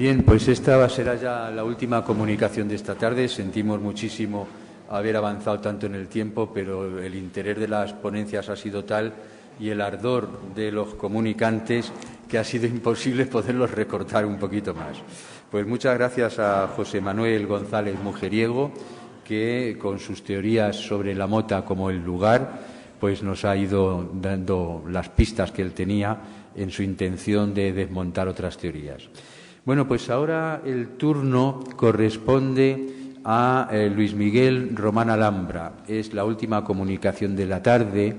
Bien, pues esta será ya la última comunicación de esta tarde. Sentimos muchísimo haber avanzado tanto en el tiempo, pero el interés de las ponencias ha sido tal y el ardor de los comunicantes que ha sido imposible poderlos recortar un poquito más. Pues muchas gracias a José Manuel González Mujeriego, que con sus teorías sobre la mota como el lugar, pues nos ha ido dando las pistas que él tenía en su intención de desmontar otras teorías. Bueno, pues ahora el turno corresponde a Luis Miguel Román Alhambra. Es la última comunicación de la tarde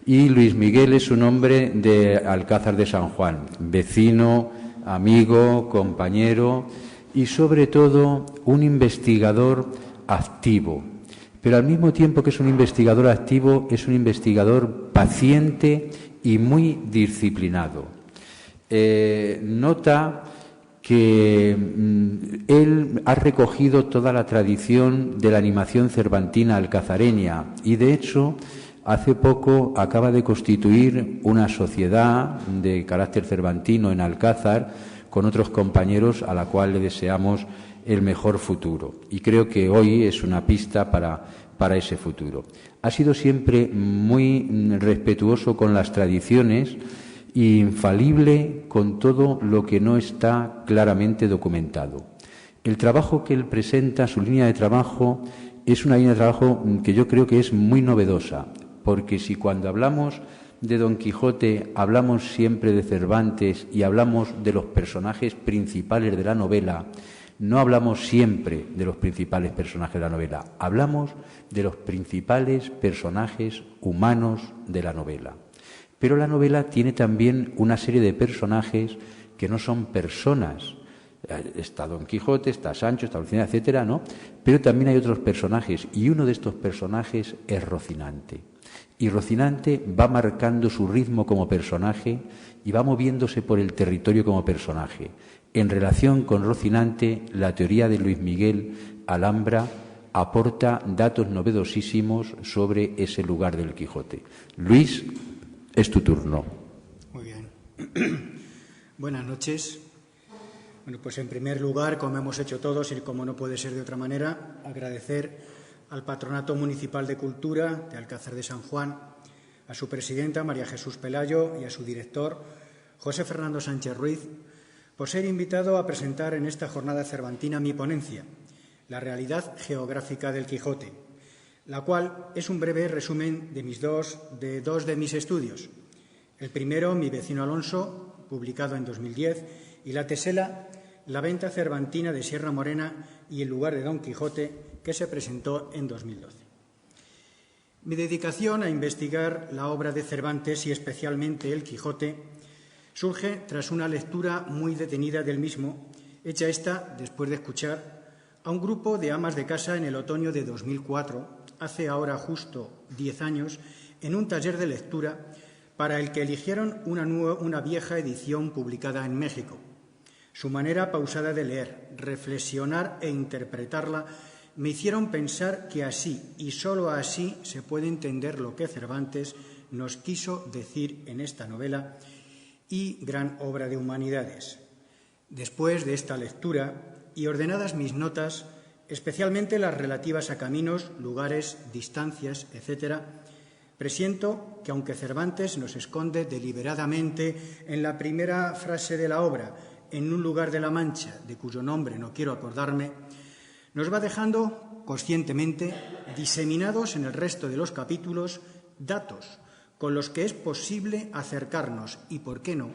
y Luis Miguel es un hombre de Alcázar de San Juan, vecino, amigo, compañero y sobre todo un investigador activo. Pero al mismo tiempo que es un investigador activo, es un investigador paciente y muy disciplinado. Nota que él ha recogido toda la tradición de la animación cervantina alcazareña y, de hecho, hace poco acaba de constituir una sociedad de carácter cervantino en Alcázar con otros compañeros a la cual le deseamos el mejor futuro. Y creo que hoy es una pista para ese futuro. Ha sido siempre muy respetuoso con las tradiciones e infalible con todo lo que no está claramente documentado. El trabajo que él presenta, su línea de trabajo, es una línea de trabajo que yo creo que es muy novedosa, porque si cuando hablamos de Don Quijote hablamos siempre de Cervantes y hablamos de los personajes principales de la novela, no hablamos siempre de los principales personajes de la novela, hablamos de los principales personajes humanos de la novela. Pero la novela tiene también una serie de personajes que no son personas. Está Don Quijote, está Sancho, está Dulcinea, etcétera, ¿no? Pero también hay otros personajes y uno de estos personajes es Rocinante. Y Rocinante va marcando su ritmo como personaje y va moviéndose por el territorio como personaje. En relación con Rocinante, la teoría de Luis Miguel Alhambra aporta datos novedosísimos sobre ese lugar del Quijote. Luis, es tu turno. Muy bien. Buenas noches. Bueno, pues en primer lugar, como hemos hecho todos y como no puede ser de otra manera, agradecer al Patronato Municipal de Cultura de Alcázar de San Juan, a su presidenta María Jesús Pelayo y a su director José Fernando Sánchez Ruiz, por ser invitado a presentar en esta jornada cervantina mi ponencia, La realidad geográfica del Quijote, la cual es un breve resumen de dos de mis estudios. El primero, Mi vecino Alonso, publicado en 2010, y la tesela, La venta cervantina de Sierra Morena y el lugar de Don Quijote, que se presentó en 2012. Mi dedicación a investigar la obra de Cervantes y especialmente el Quijote surge tras una lectura muy detenida del mismo, hecha esta después de escuchar a un grupo de amas de casa en el otoño de 2004, hace ahora justo 10 años, en un taller de lectura para el que eligieron una vieja edición publicada en México. Su manera pausada de leer, reflexionar e interpretarla me hicieron pensar que así y sólo así se puede entender lo que Cervantes nos quiso decir en esta novela y gran obra de humanidades. Después de esta lectura y ordenadas mis notas, especialmente las relativas a caminos, lugares, distancias, etc., presiento que aunque Cervantes nos esconde deliberadamente en la primera frase de la obra, en un lugar de la Mancha, de cuyo nombre no quiero acordarme, nos va dejando conscientemente diseminados en el resto de los capítulos datos con los que es posible acercarnos y, por qué no,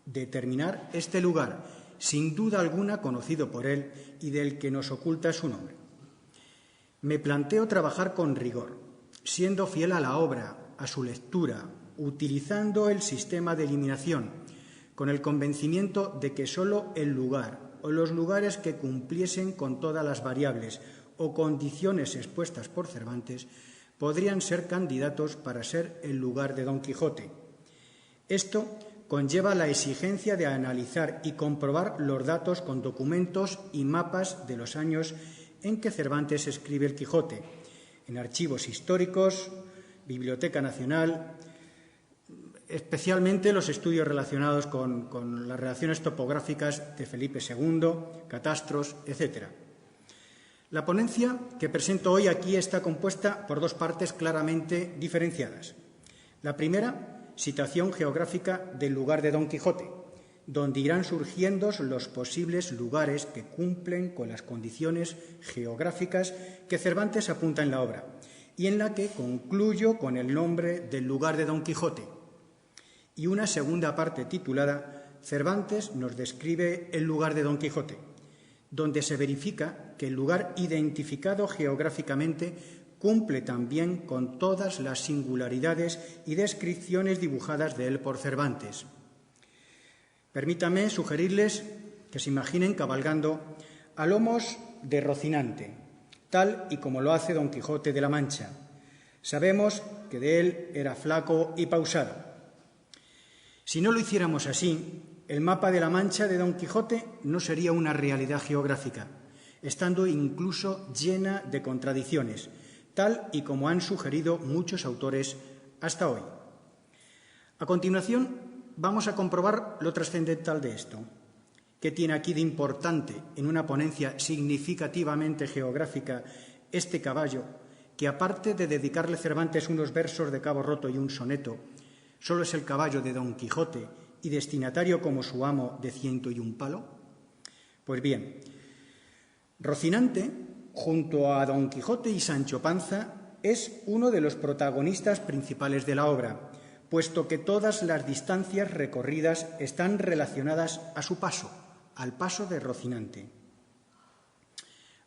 determinar este lugar, sin duda alguna conocido por él y del que nos oculta su nombre. Me planteo trabajar con rigor, siendo fiel a la obra, a su lectura, utilizando el sistema de eliminación, con el convencimiento de que sólo el lugar o los lugares que cumpliesen con todas las variables o condiciones expuestas por Cervantes podrían ser candidatos para ser el lugar de Don Quijote. Esto conlleva la exigencia de analizar y comprobar los datos con documentos y mapas de los años en que Cervantes escribe el Quijote, en archivos históricos, Biblioteca Nacional, especialmente los estudios relacionados con las relaciones topográficas de Felipe II, catastros, etc. La ponencia que presento hoy aquí está compuesta por dos partes claramente diferenciadas. La primera, situación geográfica del lugar de Don Quijote, donde irán surgiendo los posibles lugares que cumplen con las condiciones geográficas que Cervantes apunta en la obra, y en la que concluyo con el nombre del lugar de Don Quijote. Y una segunda parte titulada Cervantes nos describe el lugar de Don Quijote, donde se verifica que el lugar identificado geográficamente cumple también con todas las singularidades y descripciones dibujadas de él por Cervantes. Permítame sugerirles que se imaginen cabalgando a lomos de Rocinante, tal y como lo hace Don Quijote de la Mancha. Sabemos que de él era flaco y pausado. Si no lo hiciéramos así, el mapa de la Mancha de Don Quijote no sería una realidad geográfica, estando incluso llena de contradicciones, tal y como han sugerido muchos autores hasta hoy. A continuación, vamos a comprobar lo trascendental de esto. ¿Qué tiene aquí de importante en una ponencia significativamente geográfica este caballo, que aparte de dedicarle Cervantes unos versos de Cabo Roto y un soneto, solo es el caballo de Don Quijote y destinatario como su amo de 101 palo? Pues bien, Rocinante, junto a Don Quijote y Sancho Panza, es uno de los protagonistas principales de la obra, puesto que todas las distancias recorridas están relacionadas a su paso, al paso de Rocinante.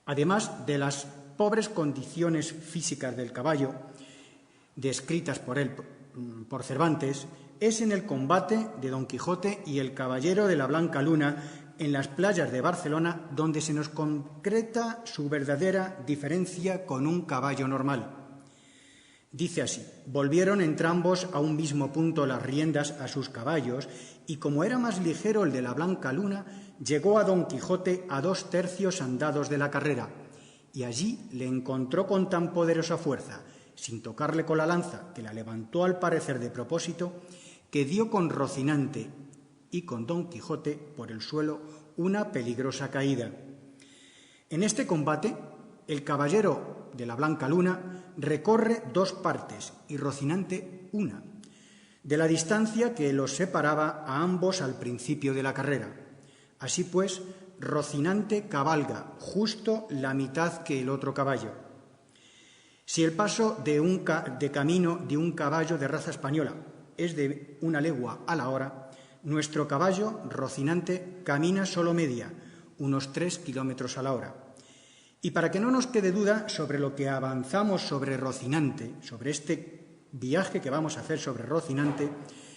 Además de las pobres condiciones físicas del caballo, descritas por él, por Cervantes, es en el combate de Don Quijote y el caballero de la Blanca Luna en las playas de Barcelona donde se nos concreta su verdadera diferencia con un caballo normal. Dice así: volvieron entrambos a un mismo punto las riendas a sus caballos, y como era más ligero el de la Blanca Luna, llegó a Don Quijote a 2 tercios andados de la carrera, y allí le encontró con tan poderosa fuerza, sin tocarle con la lanza, que la levantó al parecer de propósito, que dio con Rocinante y con Don Quijote por el suelo una peligrosa caída. En este combate, el caballero de la Blanca Luna recorre 2 partes y Rocinante una, de la distancia que los separaba a ambos al principio de la carrera. Así pues, Rocinante cabalga justo la mitad que el otro caballo. Si el paso de camino de un caballo de raza española es de 1 legua a la hora, nuestro caballo, Rocinante, camina solo media, unos 3 kilómetros a la hora. Y para que no nos quede duda sobre lo que avanzamos sobre Rocinante, sobre este viaje que vamos a hacer sobre Rocinante,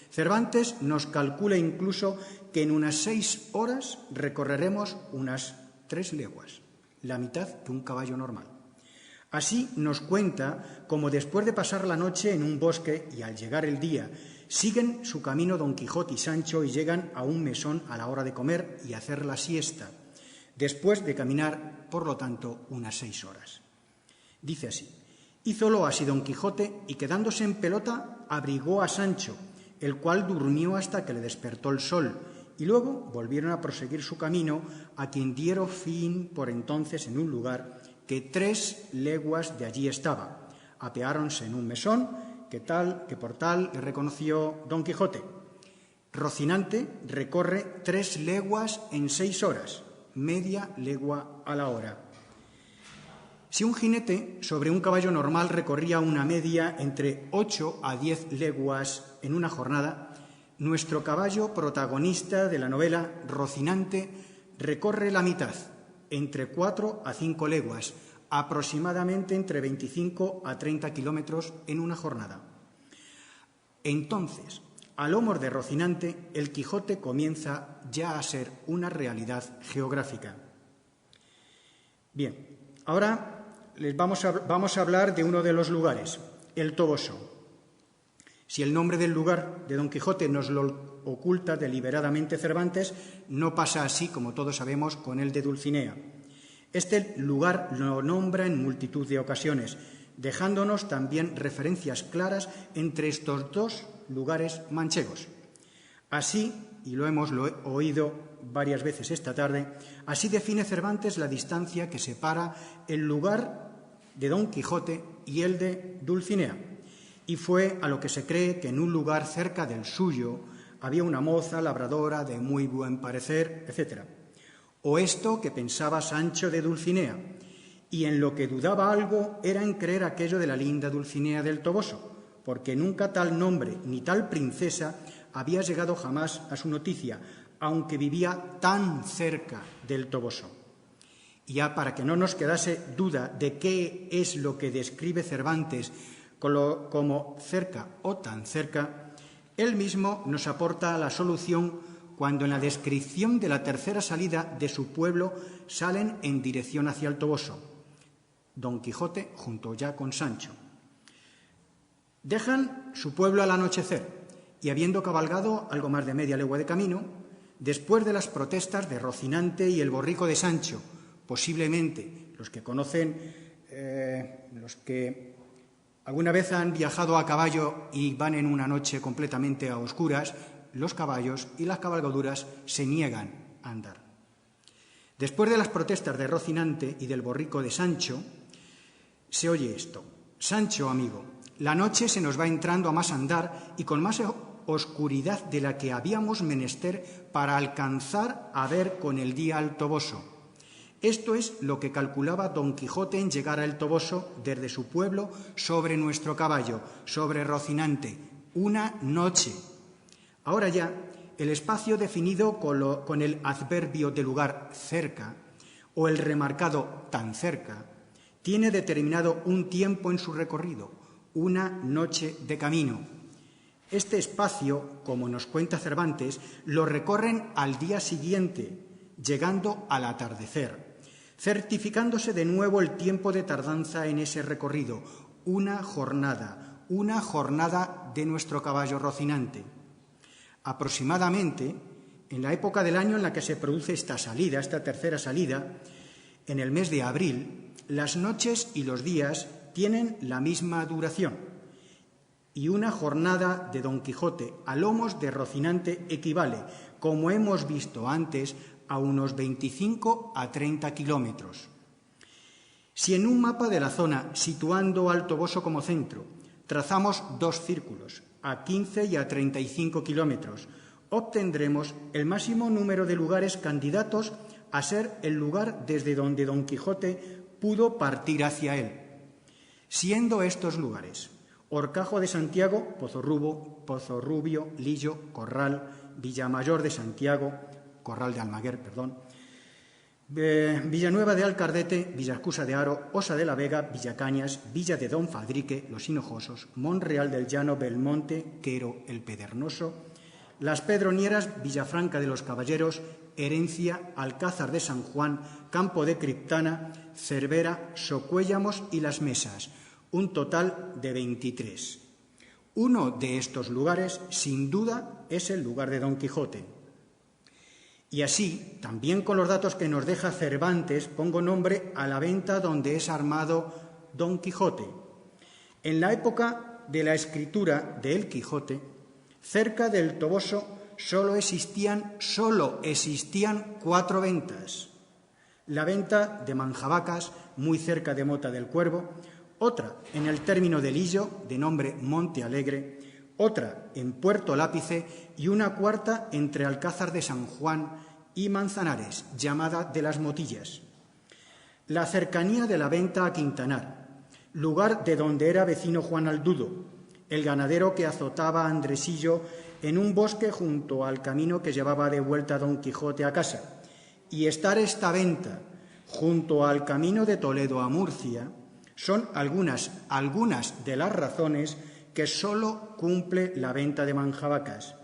Cervantes nos calcula incluso que en unas 6 horas recorreremos unas 3 leguas, la mitad de un caballo normal. Así nos cuenta cómo después de pasar la noche en un bosque y al llegar el día, siguen su camino Don Quijote y Sancho y llegan a un mesón a la hora de comer y hacer la siesta, después de caminar, por lo tanto, unas 6 horas. Dice así: hízolo así Don Quijote y quedándose en pelota abrigó a Sancho, el cual durmió hasta que le despertó el sol, y luego volvieron a proseguir su camino, a quien dieron fin por entonces en un lugar que 3 leguas de allí estaba. Apeáronse en un mesón que por tal le reconoció Don Quijote. Rocinante recorre 3 leguas en 6 horas, media legua a la hora. Si un jinete sobre un caballo normal recorría una media entre 8 a 10 leguas en una jornada, nuestro caballo protagonista de la novela, Rocinante, recorre la mitad, entre 4 a 5 leguas, aproximadamente entre 25 a 30 kilómetros en una jornada. Entonces, a lomos de Rocinante, el Quijote comienza ya a ser una realidad geográfica. Bien, ahora vamos a hablar de uno de los lugares, el Toboso. Si el nombre del lugar de Don Quijote nos lo oculta deliberadamente Cervantes, no pasa así, como todos sabemos, con el de Dulcinea. Este lugar lo nombra en multitud de ocasiones, dejándonos también referencias claras entre estos 2 lugares manchegos. Así, y lo hemos oído varias veces esta tarde, así define Cervantes la distancia que separa el lugar de Don Quijote y el de Dulcinea. Y fue a lo que se cree que en un lugar cerca del suyo había una moza labradora de muy buen parecer, etc. O esto que pensaba Sancho de Dulcinea, y en lo que dudaba algo era en creer aquello de la linda Dulcinea del Toboso, porque nunca tal nombre ni tal princesa había llegado jamás a su noticia, aunque vivía tan cerca del Toboso. Y ya para que no nos quedase duda de qué es lo que describe Cervantes como cerca o tan cerca, él mismo nos aporta la solución cuando en la descripción de la tercera salida de su pueblo salen en dirección hacia el Toboso, Don Quijote junto ya con Sancho. Dejan su pueblo al anochecer y, habiendo cabalgado algo más de media legua de camino, después de las protestas de Rocinante y el borrico de Sancho, posiblemente los que conocen, los que alguna vez han viajado a caballo y van en una noche completamente a oscuras, los caballos y las cabalgaduras se niegan a andar. Después de las protestas de Rocinante y del borrico de Sancho, se oye esto: Sancho, amigo, la noche se nos va entrando a más andar y con más oscuridad de la que habíamos menester para alcanzar a ver con el día al Toboso. Esto es lo que calculaba Don Quijote en llegar al Toboso desde su pueblo sobre nuestro caballo, sobre Rocinante, una noche. Ahora ya, el espacio definido con el adverbio de lugar cerca o el remarcado tan cerca tiene determinado un tiempo en su recorrido, una noche de camino. Este espacio, como nos cuenta Cervantes, lo recorren al día siguiente, llegando al atardecer, certificándose de nuevo el tiempo de tardanza en ese recorrido, una jornada de nuestro caballo Rocinante. Aproximadamente, en la época del año en la que se produce esta salida, esta tercera salida, en el mes de abril, las noches y los días tienen la misma duración, y una jornada de Don Quijote a lomos de Rocinante equivale, como hemos visto antes, a unos 25 a 30 kilómetros. Si en un mapa de la zona, situando al Toboso como centro, trazamos dos círculos, a 15 y a 35 kilómetros, obtendremos el máximo número de lugares candidatos a ser el lugar desde donde Don Quijote pudo partir hacia él, siendo estos lugares Horcajo de Santiago, Pozorrubio, Lillo, Corral, Villamayor de Santiago, Corral de Almaguer, Villanueva de Alcardete, Villascusa de Haro, Osa de la Vega, Villacañas, Villa de Don Fadrique, Los Hinojosos, Monreal del Llano, Belmonte, Quero, El Pedernoso, Las Pedronieras, Villafranca de los Caballeros, Herencia, Alcázar de San Juan, Campo de Criptana, Cervera, Socuéllamos y Las Mesas, un total de 23. Uno de estos lugares, sin duda, es el lugar de Don Quijote. Y así, también con los datos que nos deja Cervantes, pongo nombre a la venta donde es armado Don Quijote. En la época de la escritura de El Quijote, cerca del Toboso solo existían 4 ventas. La venta de Manjabacas, muy cerca de Mota del Cuervo, otra en el término de Lillo, de nombre Monte Alegre, otra en Puerto Lápice y una cuarta entre Alcázar de San Juan y Manzanares, llamada de las Motillas. La cercanía de la venta a Quintanar, lugar de donde era vecino Juan Aldudo, el ganadero que azotaba a Andresillo en un bosque junto al camino que llevaba de vuelta a Don Quijote a casa, y estar esta venta junto al camino de Toledo a Murcia, son algunas de las razones que sólo cumple la venta de Manjabacas.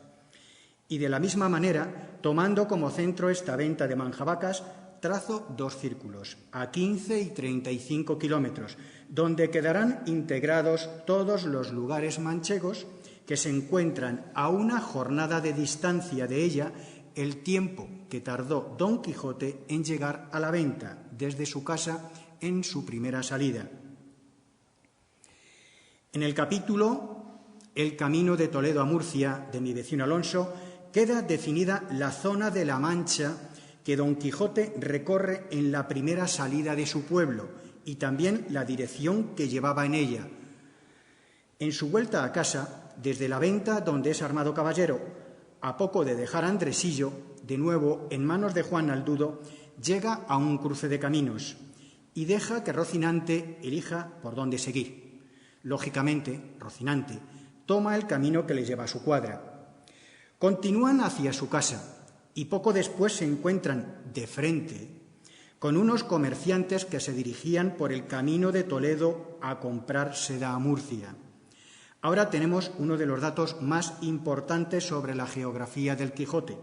Y de la misma manera, tomando como centro esta venta de Manjabacas, trazo 2 círculos, a 15 y 35 kilómetros, donde quedarán integrados todos los lugares manchegos que se encuentran a una jornada de distancia de ella, el tiempo que tardó Don Quijote en llegar a la venta desde su casa en su primera salida. En el capítulo el camino de Toledo a Murcia de mi vecino Alonso, queda definida la zona de la Mancha que Don Quijote recorre en la primera salida de su pueblo y también la dirección que llevaba en ella. En su vuelta a casa, desde la venta donde es armado caballero, a poco de dejar Andresillo, de nuevo en manos de Juan Aldudo, llega a un cruce de caminos y deja que Rocinante elija por dónde seguir. Lógicamente, Rocinante toma el camino que le lleva a su cuadra. Continúan hacia su casa y poco después se encuentran de frente con unos comerciantes que se dirigían por el camino de Toledo a comprar seda a Murcia. Ahora tenemos uno de los datos más importantes sobre la geografía del Quijote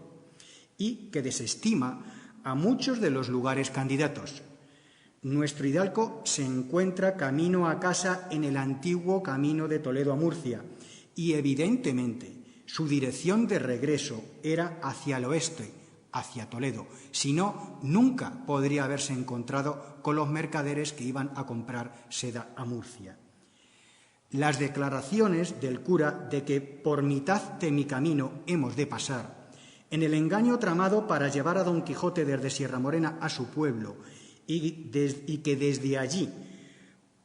y que desestima a muchos de los lugares candidatos. Nuestro hidalgo se encuentra camino a casa en el antiguo camino de Toledo a Murcia y, evidentemente, su dirección de regreso era hacia el oeste, hacia Toledo. Si no, nunca podría haberse encontrado con los mercaderes que iban a comprar seda a Murcia. Las declaraciones del cura de que por mitad de mi camino hemos de pasar, en el engaño tramado para llevar a Don Quijote desde Sierra Morena a su pueblo y que desde allí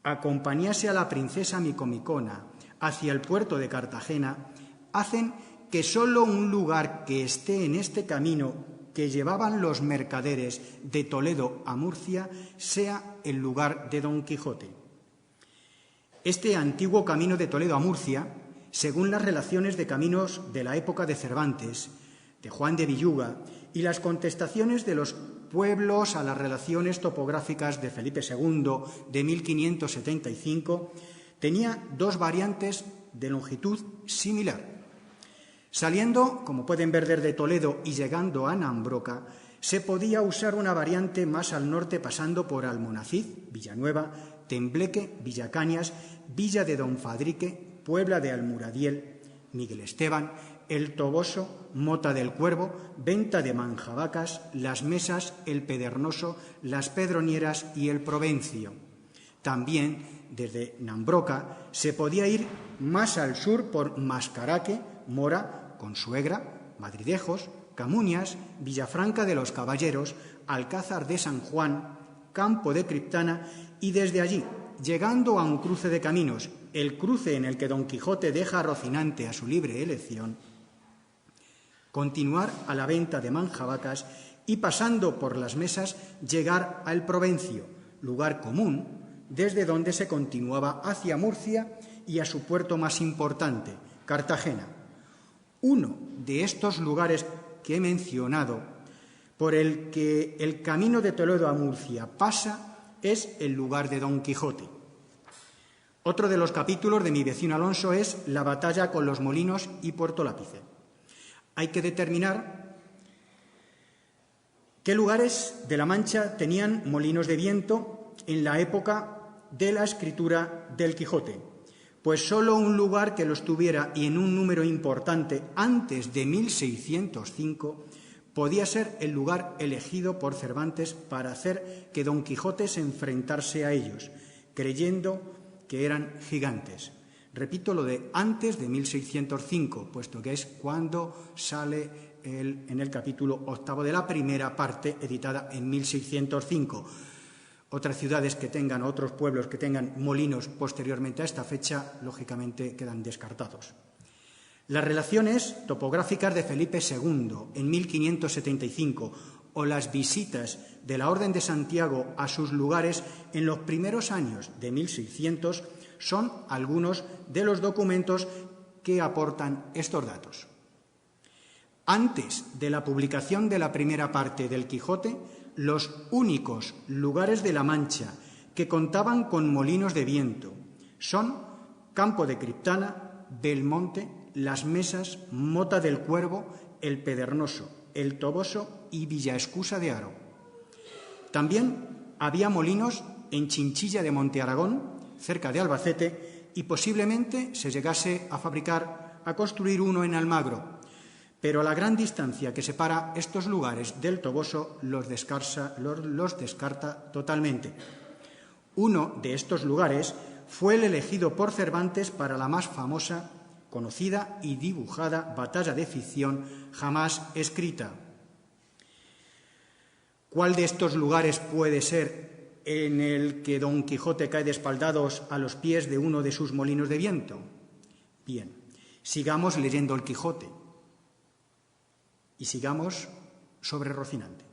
acompañase a la princesa Micomicona hacia el puerto de Cartagena, hacen que solo un lugar que esté en este camino que llevaban los mercaderes de Toledo a Murcia sea el lugar de Don Quijote. Este antiguo camino de Toledo a Murcia, según las relaciones de caminos de la época de Cervantes, de Juan de Villuga y las contestaciones de los pueblos a las relaciones topográficas de Felipe II de 1575, tenía dos variantes de longitud similar. Saliendo, como pueden ver, desde Toledo y llegando a Nambroca, se podía usar una variante más al norte pasando por Almonacid, Villanueva, Tembleque, Villacañas, Villa de Don Fadrique, Puebla de Almuradiel, Miguel Esteban, El Toboso, Mota del Cuervo, Venta de Manjabacas, Las Mesas, El Pedernoso, Las Pedronieras y El Provencio. También, desde Nambroca, se podía ir más al sur por Mascaraque, Mora, Consuegra, Madridejos, Camuñas, Villafranca de los Caballeros, Alcázar de San Juan, Campo de Criptana y desde allí, llegando a un cruce de caminos, el cruce en el que Don Quijote deja a Rocinante a su libre elección, continuar a la venta de Manjabacas y pasando por Las Mesas llegar a El Provencio, lugar común desde donde se continuaba hacia Murcia y a su puerto más importante, Cartagena. Uno de estos lugares que he mencionado, por el que el camino de Toledo a Murcia pasa, es el lugar de Don Quijote. Otro de los capítulos de mi vecino Alonso es la batalla con los molinos y Puerto Lápice. Hay que determinar qué lugares de la Mancha tenían molinos de viento en la época de la escritura del Quijote. Pues solo un lugar que los tuviera y en un número importante antes de 1605 podía ser el lugar elegido por Cervantes para hacer que Don Quijote se enfrentase a ellos, creyendo que eran gigantes. Repito lo de antes de 1605, puesto que es cuando sale en el capítulo 8 de la primera parte, editada en 1605. Otras ciudades que tengan, otros pueblos que tengan molinos posteriormente a esta fecha, lógicamente quedan descartados. Las relaciones topográficas de Felipe II en 1575 o las visitas de la Orden de Santiago a sus lugares en los primeros años de 1600 son algunos de los documentos que aportan estos datos. Antes de la publicación de la primera parte del Quijote, los únicos lugares de la Mancha que contaban con molinos de viento son Campo de Criptana, Belmonte, Las Mesas, Mota del Cuervo, El Pedernoso, El Toboso y Villaescusa de Haro. También había molinos en Chinchilla de Monte Aragón, cerca de Albacete, y posiblemente se llegase a construir uno en Almagro, pero la gran distancia que separa estos lugares del Toboso los descarta totalmente. Uno de estos lugares fue el elegido por Cervantes para la más famosa conocida y dibujada batalla de ficción jamás escrita. ¿Cuál de estos lugares puede ser en el que Don Quijote cae de espaldados a los pies de uno de sus molinos de viento? Bien, sigamos leyendo el Quijote y sigamos sobre Rocinante.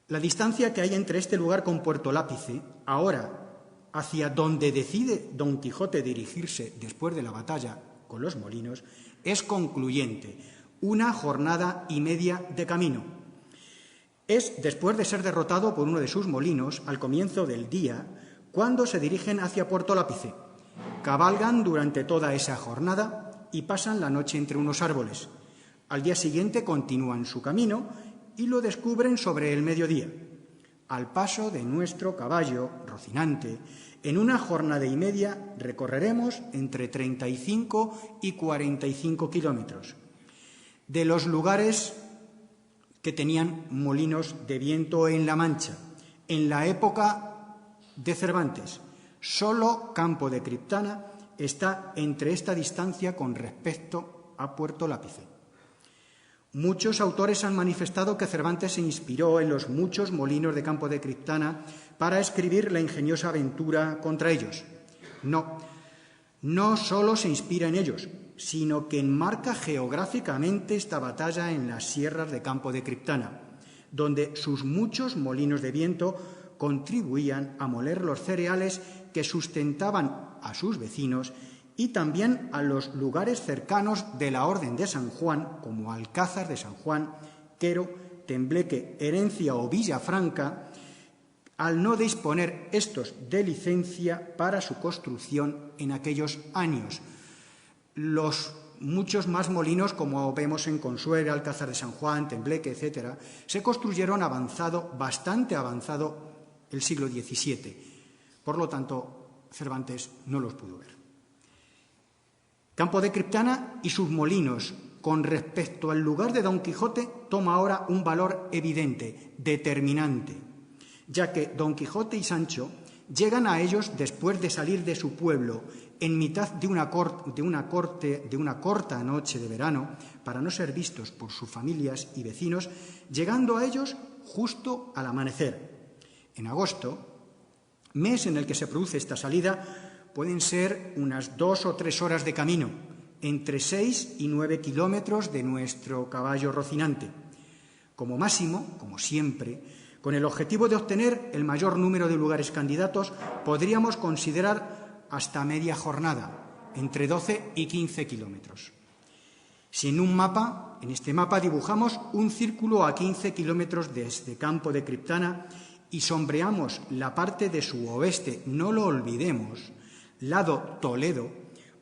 La distancia que hay entre este lugar con Puerto Lápice, ahora hacia donde decide Don Quijote dirigirse después de la batalla con los molinos, es concluyente, 1 jornada y media de camino. Es después de ser derrotado por uno de sus molinos al comienzo del día, cuando se dirigen hacia Puerto Lápice. Cabalgan durante toda esa jornada y pasan la noche entre unos árboles. Al día siguiente continúan su camino y lo descubren sobre el mediodía. Al paso de nuestro caballo, Rocinante, en 1 jornada y media recorreremos entre 35 y 45 kilómetros. De los lugares que tenían molinos de viento en La Mancha, en la época de Cervantes, solo Campo de Criptana está entre esta distancia con respecto a Puerto Lápice. Muchos autores han manifestado que Cervantes se inspiró en los muchos molinos de Campo de Criptana para escribir la ingeniosa aventura contra ellos. No solo se inspira en ellos, sino que enmarca geográficamente esta batalla en las sierras de Campo de Criptana, donde sus muchos molinos de viento contribuían a moler los cereales que sustentaban a sus vecinos y también a los lugares cercanos de la Orden de San Juan, como Alcázar de San Juan, Quero, Tembleque, Herencia o Villafranca, al no disponer estos de licencia para su construcción en aquellos años. Los muchos más molinos, como vemos en Consuegra, Alcázar de San Juan, Tembleque, etc., se construyeron bastante avanzado el siglo XVII. Por lo tanto, Cervantes no los pudo ver. Campo de Criptana y sus molinos, con respecto al lugar de Don Quijote, toma ahora un valor evidente, determinante, ya que Don Quijote y Sancho llegan a ellos después de salir de su pueblo en mitad de una corta noche de verano, para no ser vistos por sus familias y vecinos, llegando a ellos justo al amanecer. En agosto, mes en el que se produce esta salida, pueden ser unas 2 o 3 horas de camino, entre 6 y 9 kilómetros de nuestro caballo Rocinante. Como máximo, como siempre, con el objetivo de obtener el mayor número de lugares candidatos, podríamos considerar hasta media jornada, entre 12 y 15 kilómetros. Si en este mapa dibujamos un círculo a 15 kilómetros desde Campo de Criptana y sombreamos la parte de su oeste, no lo olvidemos, lado Toledo,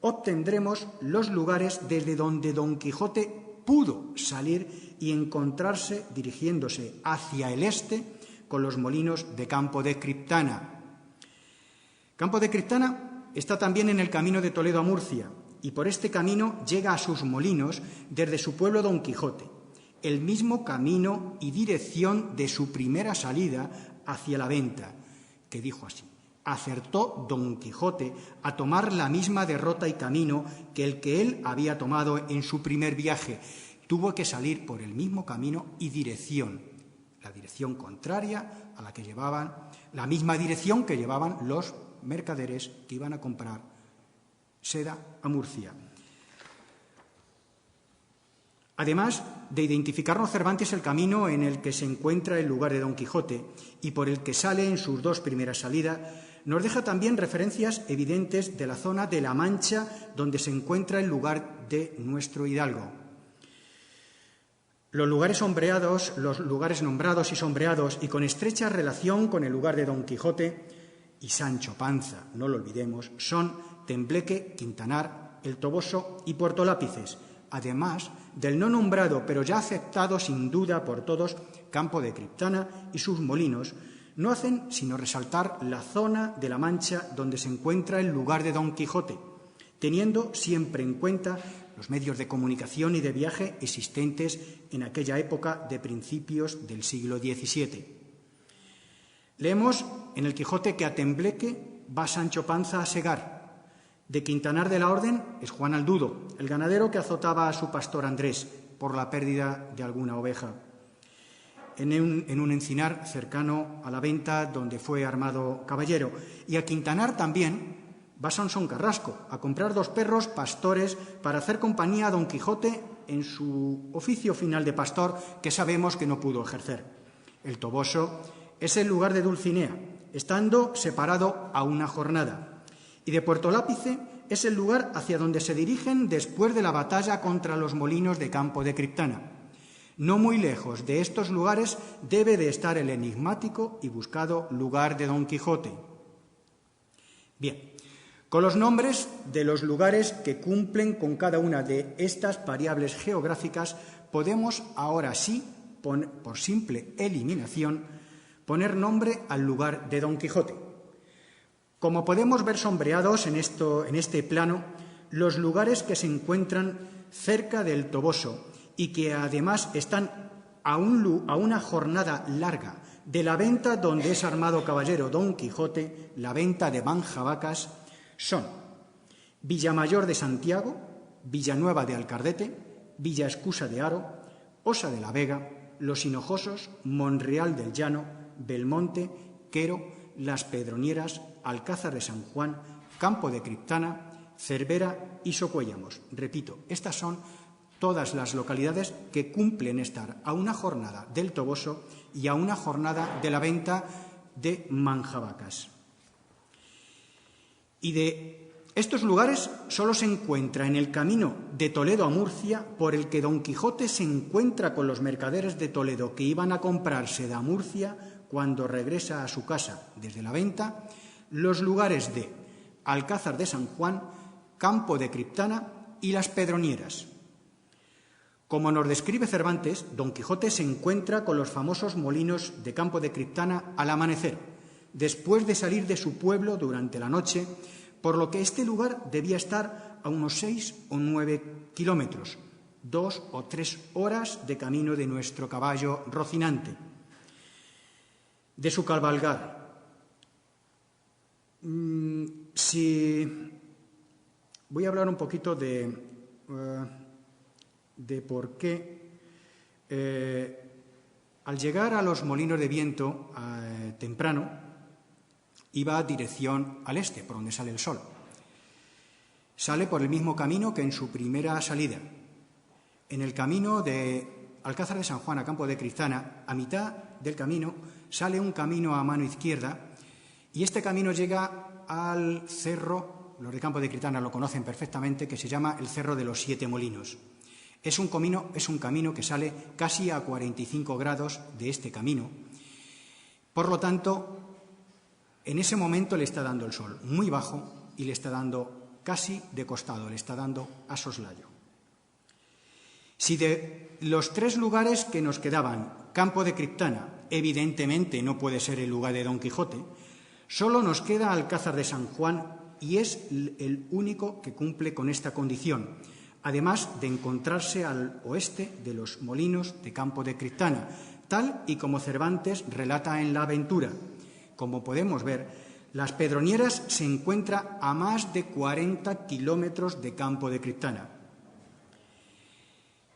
obtendremos los lugares desde donde Don Quijote pudo salir y encontrarse dirigiéndose hacia el este con los molinos de Campo de Criptana. Campo de Criptana está también en el camino de Toledo a Murcia y por este camino llega a sus molinos desde su pueblo Don Quijote, el mismo camino y dirección de su primera salida hacia la venta, que dijo así: acertó Don Quijote a tomar la misma derrota y camino que el que él había tomado en su primer viaje. Tuvo que salir por el mismo camino y dirección, la dirección contraria a la que llevaban, la misma dirección que llevaban los mercaderes que iban a comprar seda a Murcia. Además de identificarnos Cervantes el camino en el que se encuentra el lugar de Don Quijote y por el que sale en sus 2 primeras salidas, nos deja también referencias evidentes de la zona de La Mancha donde se encuentra el lugar de nuestro hidalgo. Los lugares nombrados y sombreados y con estrecha relación con el lugar de Don Quijote y Sancho Panza, no lo olvidemos, son Tembleque, Quintanar, El Toboso y Puerto Lápices, además del no nombrado, pero ya aceptado sin duda por todos, Campo de Criptana y sus molinos, no hacen sino resaltar la zona de La Mancha donde se encuentra el lugar de Don Quijote, teniendo siempre en cuenta los medios de comunicación y de viaje existentes en aquella época de principios del siglo XVII. Leemos en el Quijote que a Tembleque va Sancho Panza a segar, De Quintanar de la Orden es Juan Aldudo, el ganadero que azotaba a su pastor Andrés por la pérdida de alguna oveja, en un encinar cercano a la venta donde fue armado caballero. Y a Quintanar también va Sansón Carrasco a comprar 2 perros pastores para hacer compañía a Don Quijote en su oficio final de pastor, que sabemos que no pudo ejercer. El Toboso es el lugar de Dulcinea, estando separado a una jornada. Y de Puerto Lápice es el lugar hacia donde se dirigen después de la batalla contra los molinos de Campo de Criptana. No muy lejos de estos lugares debe de estar el enigmático y buscado lugar de Don Quijote. Bien, con los nombres de los lugares que cumplen con cada una de estas variables geográficas, podemos ahora sí, por simple eliminación, poner nombre al lugar de Don Quijote. Como podemos ver sombreados en este plano, los lugares que se encuentran cerca del Toboso y que además están a una jornada larga de la venta donde es armado caballero Don Quijote, la venta de Manjavacas, son Villamayor de Santiago, Villanueva de Alcardete, Villa Escusa de Haro, Osa de la Vega, Los Hinojosos, Monreal del Llano, Belmonte, Quero, Las Pedronieras, Alcázar de San Juan, Campo de Criptana, Cervera y Socuéllamos. Repito, estas son todas las localidades que cumplen estar a una jornada del Toboso y a una jornada de la venta de Manjavacas. Y de estos lugares solo se encuentra en el camino de Toledo a Murcia, por el que Don Quijote se encuentra con los mercaderes de Toledo que iban a comprar seda a Murcia cuando regresa a su casa desde la venta, los lugares de Alcázar de San Juan, Campo de Criptana y Las Pedronieras. Como nos describe Cervantes, Don Quijote se encuentra con los famosos molinos de Campo de Criptana al amanecer, después de salir de su pueblo durante la noche, por lo que este lugar debía estar a unos 6 o 9 kilómetros, 2 o 3 horas de camino de nuestro caballo Rocinante. De su cabalgar. Voy a hablar un poquito de por qué al llegar a los molinos de viento temprano iba dirección al este, por donde sale el sol. Sale por el mismo camino que en su primera salida. En el camino de Alcázar de San Juan a Campo de Criptana, a mitad del camino sale un camino a mano izquierda y este camino llega al cerro, los de Campo de Criptana lo conocen perfectamente, que se llama el Cerro de los 7 Molinos. Es un camino que sale casi a 45 grados de este camino. Por lo tanto, en ese momento le está dando el sol muy bajo y le está dando casi de costado, le está dando a soslayo. Si de los 3 lugares que nos quedaban, Campo de Criptana, evidentemente no puede ser el lugar de Don Quijote, solo nos queda Alcázar de San Juan y es el único que cumple con esta condición, además de encontrarse al oeste de los molinos de Campo de Criptana, tal y como Cervantes relata en La Aventura. Como podemos ver, Las Pedronieras se encuentra a más de 40 kilómetros de Campo de Criptana.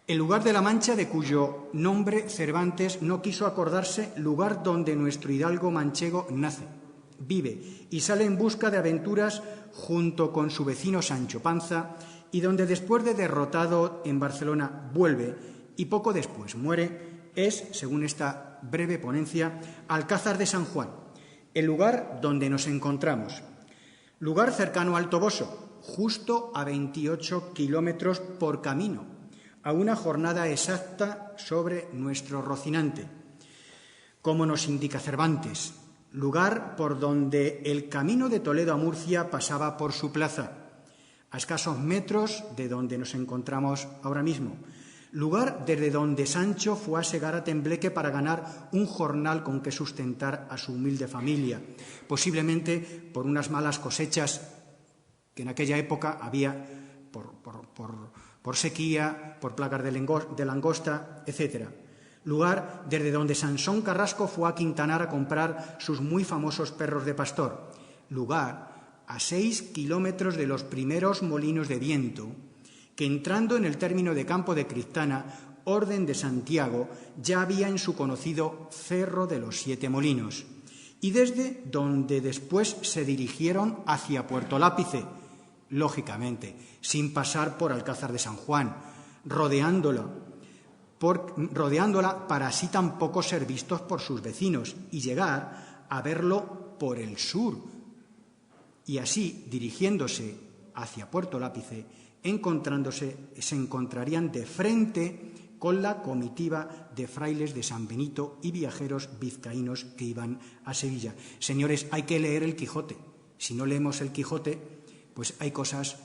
El lugar de la Mancha, de cuyo nombre Cervantes no quiso acordarse, lugar donde nuestro hidalgo manchego nace, vive y sale en busca de aventuras junto con su vecino Sancho Panza, y donde después de derrotado en Barcelona vuelve y poco después muere, es, según esta breve ponencia, Alcázar de San Juan, el lugar donde nos encontramos. Lugar cercano al Toboso, justo a 28 kilómetros por camino, a una jornada exacta sobre nuestro Rocinante. Como nos indica Cervantes, lugar por donde el camino de Toledo a Murcia pasaba por su plaza, a escasos metros de donde nos encontramos ahora mismo. Lugar desde donde Sancho fue a segar a Tembleque para ganar un jornal con que sustentar a su humilde familia, posiblemente por unas malas cosechas que en aquella época había por sequía, por plagas de langosta, etc. Lugar desde donde Sansón Carrasco fue a Quintanar a comprar sus muy famosos perros de pastor. Lugar a 6 kilómetros de los primeros molinos de viento, que entrando en el término de Campo de Criptana, Orden de Santiago, ya había en su conocido Cerro de los 7 Molinos, y desde donde después se dirigieron hacia Puerto Lápice, lógicamente, sin pasar por Alcázar de San Juan, rodeándola para así tampoco ser vistos por sus vecinos y llegar a verlo por el sur. Y así, dirigiéndose hacia Puerto Lápice, se encontrarían de frente con la comitiva de frailes de San Benito y viajeros vizcaínos que iban a Sevilla. Señores, hay que leer el Quijote. Si no leemos el Quijote, pues hay cosas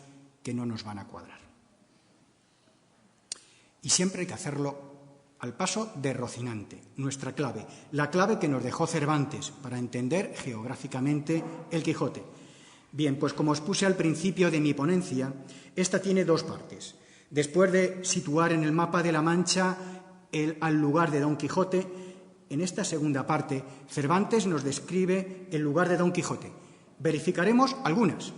que no nos van a cuadrar. Y siempre hay que hacerlo al paso de Rocinante, nuestra clave, la clave que nos dejó Cervantes para entender geográficamente el Quijote. Bien, pues como os puse al principio de mi ponencia, esta tiene 2 partes. Después de situar en el mapa de la Mancha al lugar de Don Quijote, en esta segunda parte, Cervantes nos describe el lugar de Don Quijote. Verificaremos algunas,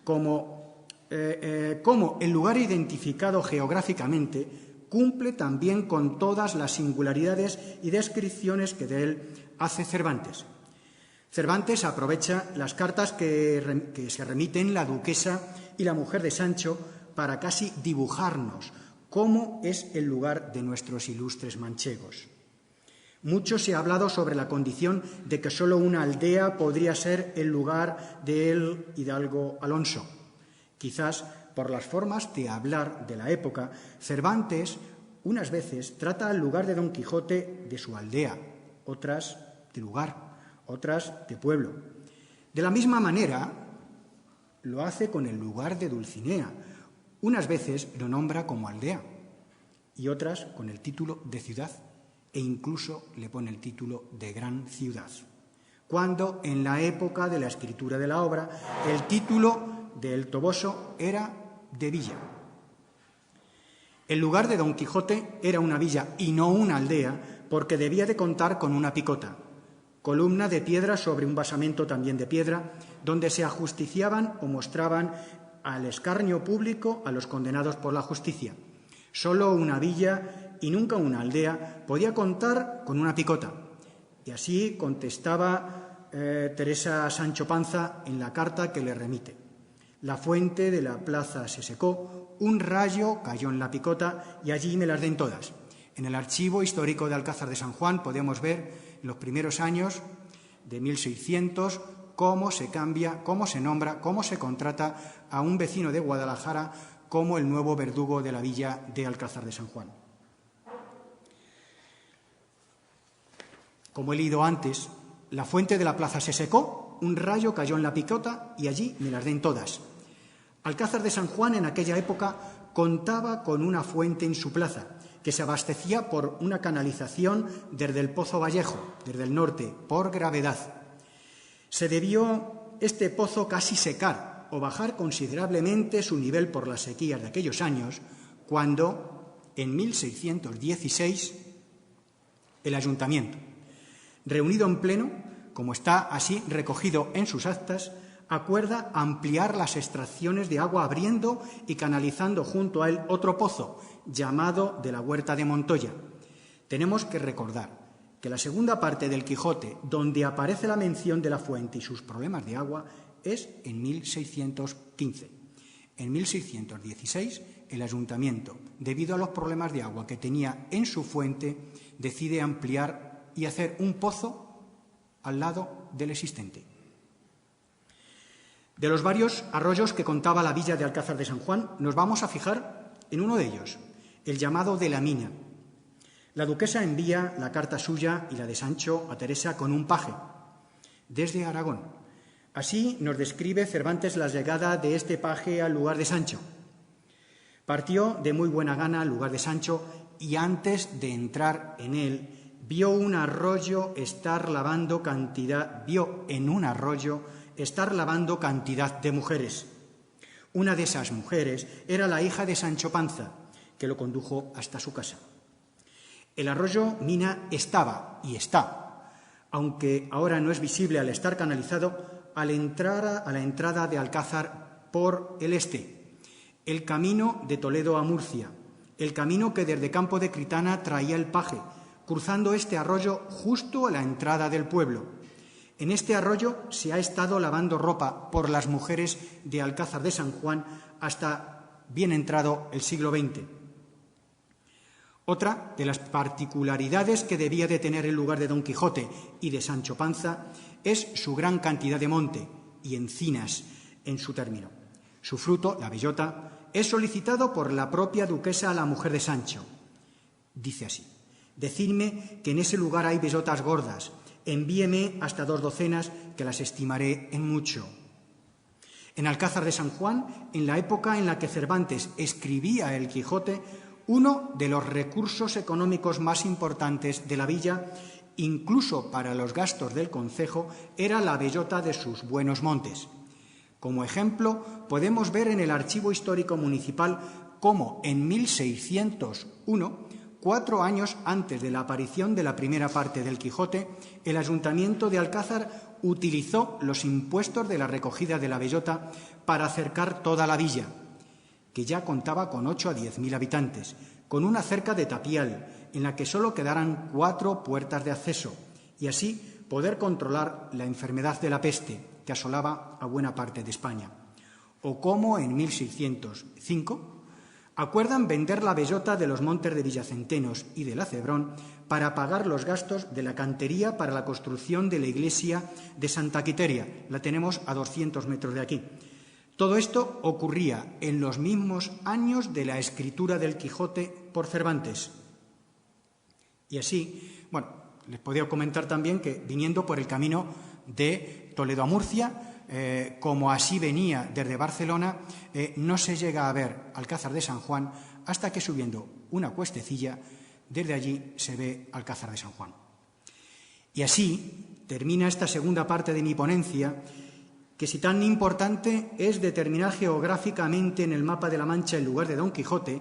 como el lugar identificado geográficamente cumple también con todas las singularidades y descripciones que de él hace Cervantes. Cervantes aprovecha las cartas que se remiten la duquesa y la mujer de Sancho para casi dibujarnos cómo es el lugar de nuestros ilustres manchegos. Mucho se ha hablado sobre la condición de que solo una aldea podría ser el lugar del hidalgo Alonso. Quizás por las formas de hablar de la época, Cervantes unas veces trata al lugar de Don Quijote de su aldea, otras de lugar, otras de pueblo. De la misma manera lo hace con el lugar de Dulcinea. Unas veces lo nombra como aldea y otras con el título de ciudad e incluso le pone el título de gran ciudad, cuando en la época de la escritura de la obra el título de El Toboso era de villa. El lugar de Don Quijote era una villa y no una aldea porque debía de contar con una picota, columna de piedra sobre un basamento también de piedra, donde se ajusticiaban o mostraban al escarnio público a los condenados por la justicia. Solo una villa y nunca una aldea podía contar con una picota. Y así contestaba Teresa Sancho Panza en la carta que le remite. La fuente de la plaza se secó, un rayo cayó en la picota y allí me las den todas. En el archivo histórico de Alcázar de San Juan podemos ver en los primeros años de 1600 cómo se cambia, cómo se nombra, cómo se contrata a un vecino de Guadalajara como el nuevo verdugo de la villa de Alcázar de San Juan. Como he leído antes, la fuente de la plaza se secó, un rayo cayó en la picota y allí me las den todas. Alcázar de San Juan en aquella época contaba con una fuente en su plaza, que se abastecía por una canalización desde el Pozo Vallejo, desde el norte, por gravedad. Se debió este pozo casi secar o bajar considerablemente su nivel por las sequías de aquellos años, cuando, en 1616, el ayuntamiento, reunido en pleno, como está así recogido en sus actas, acuerda ampliar las extracciones de agua abriendo y canalizando junto a él otro pozo, llamado de la Huerta de Montoya. Tenemos que recordar que la segunda parte del Quijote, donde aparece la mención de la fuente y sus problemas de agua, es en 1615. En 1616, el ayuntamiento, debido a los problemas de agua que tenía en su fuente, decide ampliar y hacer un pozo al lado del existente. De los varios arroyos que contaba la villa de Alcázar de San Juan, nos vamos a fijar en uno de ellos, el llamado de la Mina. La duquesa envía la carta suya y la de Sancho a Teresa con un paje desde Aragón. Así nos describe Cervantes la llegada de este paje al lugar de Sancho. Partió de muy buena gana al lugar de Sancho y antes de entrar en él vio en un arroyo estar lavando cantidad de mujeres. Una de esas mujeres era la hija de Sancho Panza, que lo condujo hasta su casa. El arroyo Mina estaba y está, aunque ahora no es visible al estar canalizado, a la entrada de Alcázar por el este, el camino de Toledo a Murcia, el camino que desde Campo de Critana traía el paje, cruzando este arroyo justo a la entrada del pueblo. En este arroyo se ha estado lavando ropa por las mujeres de Alcázar de San Juan hasta bien entrado el siglo XX. Otra de las particularidades que debía de tener el lugar de Don Quijote y de Sancho Panza es su gran cantidad de monte y encinas en su término. Su fruto, la bellota, es solicitado por la propia duquesa a la mujer de Sancho. Dice así: «Decidme que en ese lugar hay bellotas gordas, envíeme hasta 2 docenas, que las estimaré en mucho». En Alcázar de San Juan, en la época en la que Cervantes escribía el Quijote, uno de los recursos económicos más importantes de la villa, incluso para los gastos del concejo, era la bellota de sus buenos montes. Como ejemplo, podemos ver en el Archivo Histórico Municipal cómo en 1601, 4 años antes de la aparición de la primera parte del Quijote, el Ayuntamiento de Alcázar utilizó los impuestos de la recogida de la bellota para acercar toda la villa, que ya contaba con 8 a 10.000 habitantes, con una cerca de tapial, en la que solo quedaran 4 puertas de acceso, y así poder controlar la enfermedad de la peste que asolaba a buena parte de España. O como en 1605 acuerdan vender la bellota de los montes de Villacentenos y de la Cebrón para pagar los gastos de la cantería para la construcción de la iglesia de Santa Quiteria. La tenemos a 200 metros de aquí. Todo esto ocurría en los mismos años de la escritura del Quijote por Cervantes. Y así, bueno, les podía comentar también que viniendo por el camino de Toledo a Murcia, como así venía desde Barcelona, no se llega a ver Alcázar de San Juan hasta que subiendo una cuestecilla, desde allí se ve Alcázar de San Juan. Y así termina esta segunda parte de mi ponencia, que si tan importante es determinar geográficamente en el mapa de la Mancha el lugar de Don Quijote,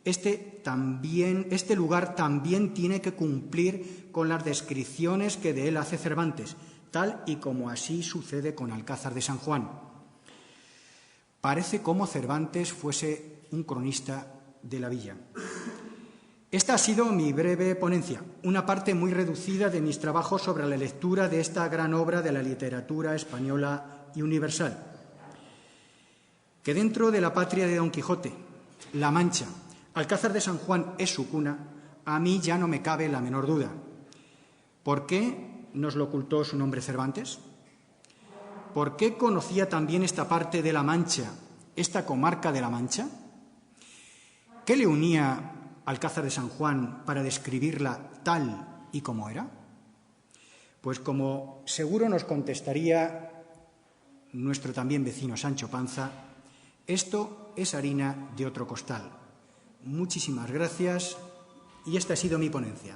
este lugar también tiene que cumplir con las descripciones que de él hace Cervantes, tal y como así sucede con Alcázar de San Juan. Parece como Cervantes fuese un cronista de la villa. Esta ha sido mi breve ponencia, una parte muy reducida de mis trabajos sobre la lectura de esta gran obra de la literatura española y universal. Que dentro de la patria de Don Quijote, La Mancha, Alcázar de San Juan es su cuna, a mí ya no me cabe la menor duda. ¿Por qué nos lo ocultó su nombre Cervantes? ¿Por qué conocía también esta parte de La Mancha, esta comarca de La Mancha? ¿Qué le unía Alcázar de San Juan para describirla tal y como era? Pues como seguro nos contestaría nuestro también vecino Sancho Panza, esto es harina de otro costal. Muchísimas gracias y esta ha sido mi ponencia.